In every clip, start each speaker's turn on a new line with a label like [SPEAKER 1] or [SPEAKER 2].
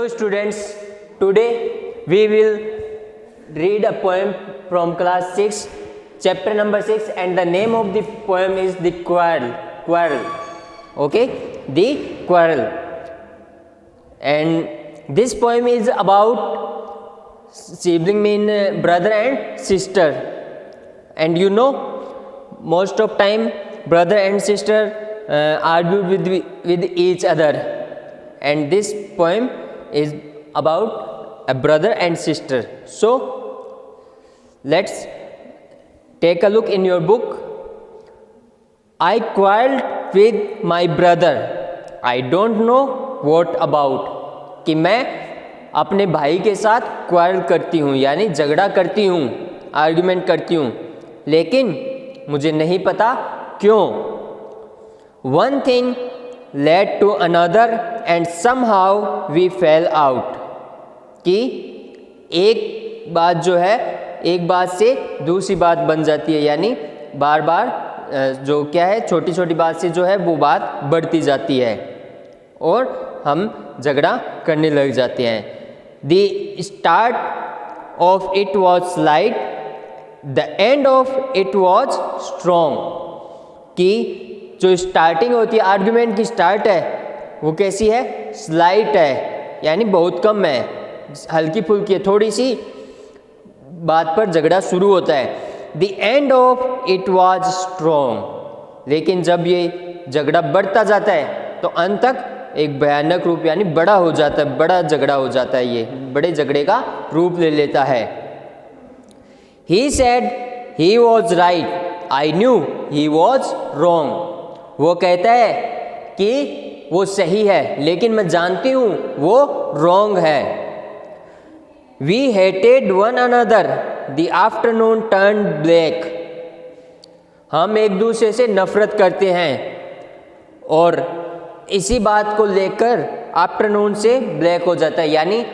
[SPEAKER 1] So students, today we will read a poem from class 6, chapter number 6, and the name of the poem is The Quarrel. Okay, The Quarrel. And this poem is about sibling, mean brother and sister. And you know, most of time brother and sister argued with each other. And this poem is about a brother and sister. So let's take a look in your book. I quarreled with my brother. I don't know what about. कि मैं अपने भाई के साथ quarrel करती हूँ, यानी झगड़ा करती हूँ, आर्ग्यूमेंट करती हूँ, लेकिन मुझे नहीं पता क्यों. One thing led to another and somehow we fell out. कि एक बात जो है, एक बात से दूसरी बात बन जाती है, यानी बार बार जो क्या है, छोटी छोटी बात से जो है वो बात बढ़ती जाती है और हम झगड़ा करने लग जाते हैं. The start of it was slight, the end of it was strong. कि जो स्टार्टिंग होती है, आर्ग्यूमेंट की स्टार्ट है, वो कैसी है, स्लाइट है, यानी बहुत कम है, हल्की फुल्की है, थोड़ी सी बात पर झगड़ा शुरू होता है. The end of it was strong. लेकिन जब ये झगड़ा बढ़ता जाता है तो अंत तक एक भयानक रूप, यानी बड़ा हो जाता है, बड़ा झगड़ा हो जाता है, ये बड़े झगड़े का रूप ले लेता है. He said he was right. I knew he was wrong. वो कहता है कि वो सही है, लेकिन मैं जानती हूँ वो wrong है. We hated one another. The afternoon turned black. हम एक दूसरे से नफरत करते हैं और इसी बात को लेकर आफ्टरनून से ब्लैक हो जाता है, यानी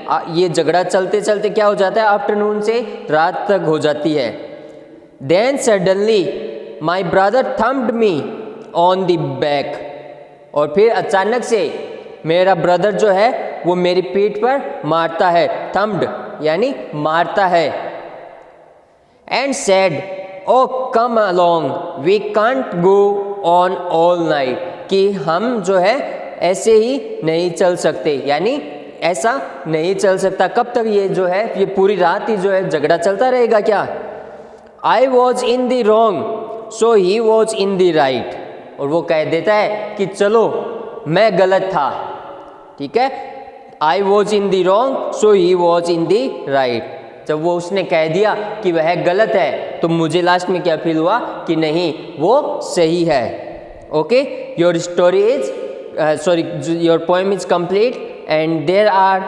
[SPEAKER 1] ये झगड़ा चलते चलते क्या हो जाता है, आफ्टरनून से रात तक हो जाती है. Then suddenly my brother thumped me on the back. और फिर अचानक से मेरा ब्रदर जो है वो मेरी पीठ पर मारता है, thumped यानी मारता है. And said, oh come along, we can't go on all night. कि हम जो है ऐसे ही नहीं चल सकते, यानी ऐसा नहीं चल सकता. कब तक ये जो है, ये पूरी रात ही जो है झगड़ा चलता रहेगा क्या. I was in the wrong, so he was in the right. और वो कह देता है कि चलो मैं गलत था, ठीक है. I was in the wrong, so he was in the right. जब वो उसने कह दिया कि वह गलत है तो मुझे लास्ट में क्या फील हुआ कि नहीं, वो सही है. Okay, your story is your poem is complete, and there are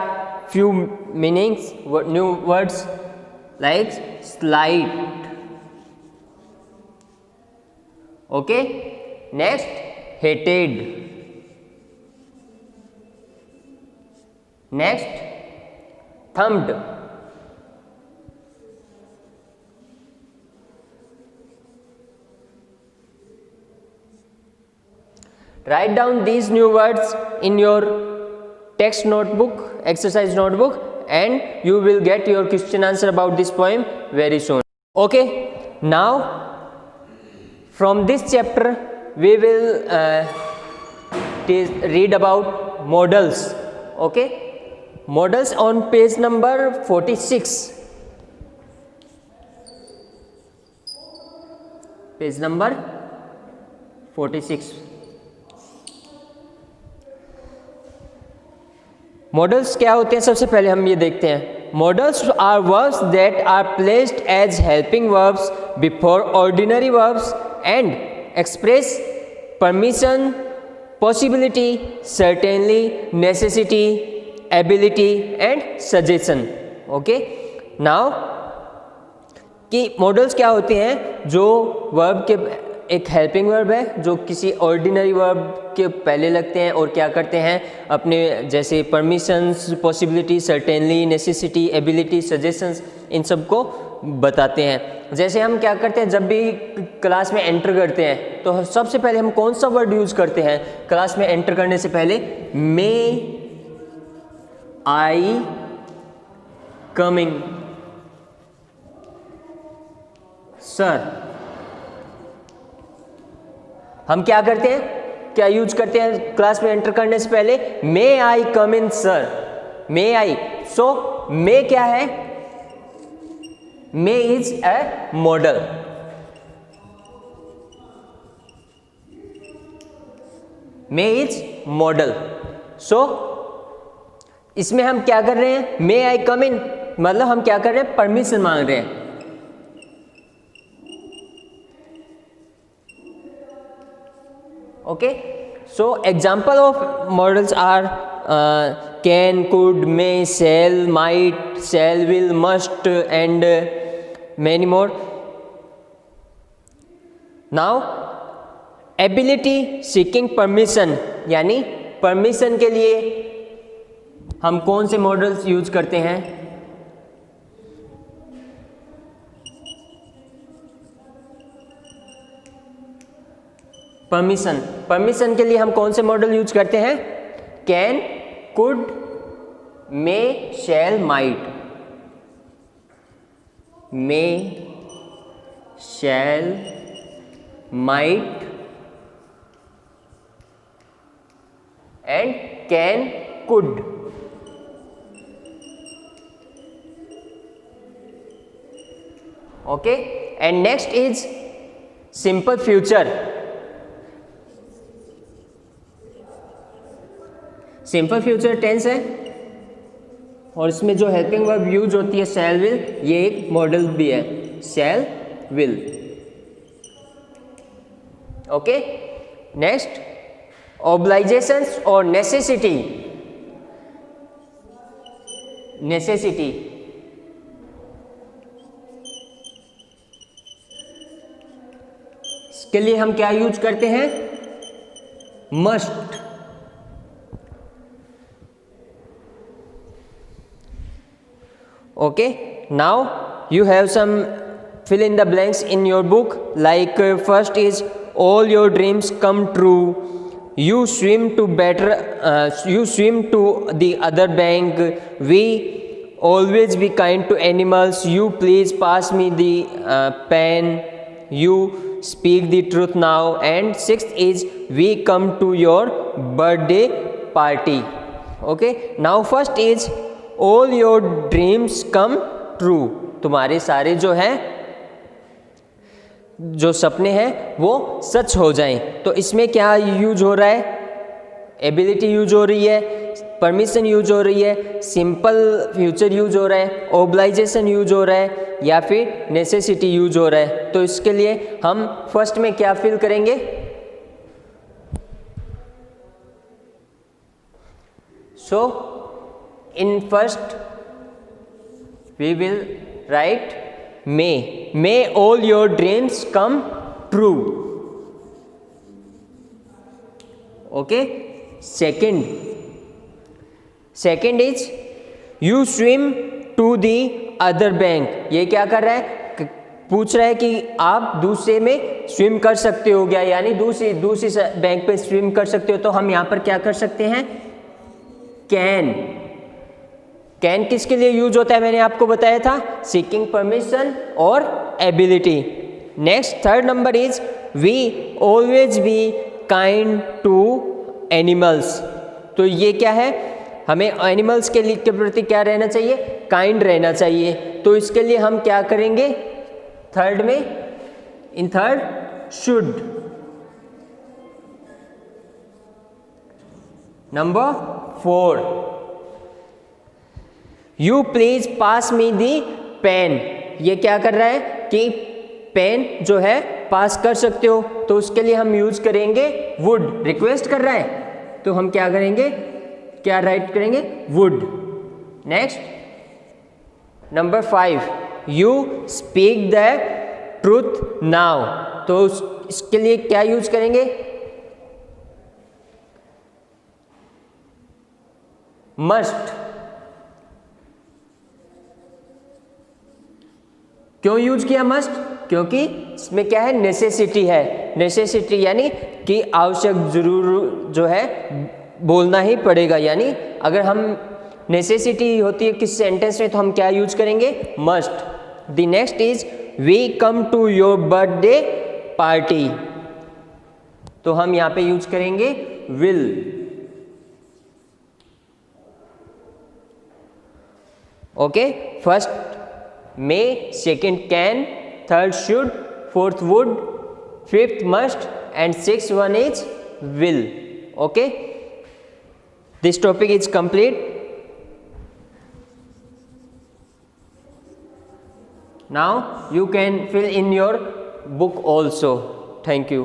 [SPEAKER 1] few meanings, new words like slight. Okay, next, hated. Next, thumped. Write down these new words in your text notebook, exercise notebook, and you will get your question answer about this poem very soon. Okay, now from this chapter we will read about modals. Okay, modals on page number 46. Page number 46. Models क्या होते हैं, सबसे पहले हम ये देखते हैं. Models are verbs that are placed as helping verbs before ordinary verbs and express permission, possibility, certainly, necessity, ability and suggestion. Okay, now कि मॉडल्स क्या होते हैं, जो वर्ब के एक हेल्पिंग वर्ब है जो किसी ऑर्डिनरी वर्ब के पहले लगते हैं और क्या करते हैं, अपने जैसे permissions, possibility, certainly, necessity, ability, suggestions, इन सब को बताते हैं. जैसे हम क्या करते हैं, जब भी क्लास में एंटर करते हैं तो सबसे पहले हम कौन सा वर्ड यूज़ करते हैं क्लास में एंटर करने से पहले? मे, आई कमिंग सर। हम क्या करते हैं, क्या यूज करते हैं क्लास में एंटर करने से पहले? मे आई कम इन सर, मे आई। सो मे क्या है? May is a modal. May is modal. So इसमें हम क्या कर रहे हैं? मे आई कम इन मतलब हम क्या कर रहे हैं? परमिशन मांग रहे हैं। Okay, so example of models are can, could, may, shall, might, shall, will, must and many more. Now ability seeking permission, यानी परमिशन के लिए हम कौन से मॉडल्स यूज करते हैं? परमिशन के लिए हम कौन से मॉडल यूज करते हैं? Can, could, may, shall, might. May, shall, might and can, could. Okay, and next is simple future. Simple future tense है और इसमें जो हेल्पिंग वर्ब यूज होती है शैल विल, ये एक मॉडल भी है, शैल विल। ओके, नेक्स्ट ऑब्लाइजेशंस और नेसेसिटी। नेसेसिटी इसके लिए हम क्या यूज करते हैं? Must. Okay, now you have some fill in the blanks in your book, like first is all your dreams come true, you swim to the other bank, we always be kind to animals, you please pass me the pen, you speak the truth now, and sixth is we come to your birthday party. Okay, now first is all your dreams come true, तुम्हारे सारे जो हैं जो सपने हैं वो सच हो जाएं। तो इसमें क्या यूज हो रहा है? एबिलिटी यूज हो रही है, परमिशन यूज हो रही है, सिंपल फ्यूचर यूज हो रहा है, ऑब्लाइजेशन यूज हो रहा है या फिर नेसेसिटी यूज हो रहा है। तो इसके लिए हम फर्स्ट में क्या फिल करेंगे? सो in first we will write may all your dreams come true. Okay, second is you swim to the other bank. ये क्या कर रहा है? पूछ रहा है कि आप दूसरे में स्विम कर सकते हो क्या, यानी दूसरी बैंक पे स्विम कर सकते हो। तो हम यहां पर क्या कर सकते हैं? कैन। कैन किसके लिए यूज होता है? मैंने आपको बताया था, सीकिंग परमिशन और ability. Next third number is we always be kind to animals. तो ये क्या है? हमें एनिमल्स के प्रति क्या रहना चाहिए? काइंड रहना चाहिए। तो इसके लिए हम क्या करेंगे? थर्ड में, in third should. Number 4 you please pass me the pen. ये क्या कर रहा है कि पेन जो है पास कर सकते हो, तो उसके लिए हम यूज करेंगे वुड। रिक्वेस्ट कर रहा है तो हम क्या करेंगे? क्या राइट करेंगे? Would. Next number 5 you speak the truth now. तो इसके लिए क्या यूज करेंगे? मस्ट। क्यों यूज किया मस्ट? क्योंकि इसमें क्या है? नेसेसिटी है। नेसेसिटी यानी कि आवश्यक, जरूर जो है बोलना ही पड़ेगा। यानी अगर हम नेसेसिटी होती है किस सेंटेंस में, तो हम क्या यूज करेंगे, must. The next is we come to your birthday party, तो हम यहां पे यूज करेंगे will. Okay, first may, second can, third should, fourth would, fifth must and sixth one is will. Okay, this topic is complete. Now you can fill in your book also. Thank you.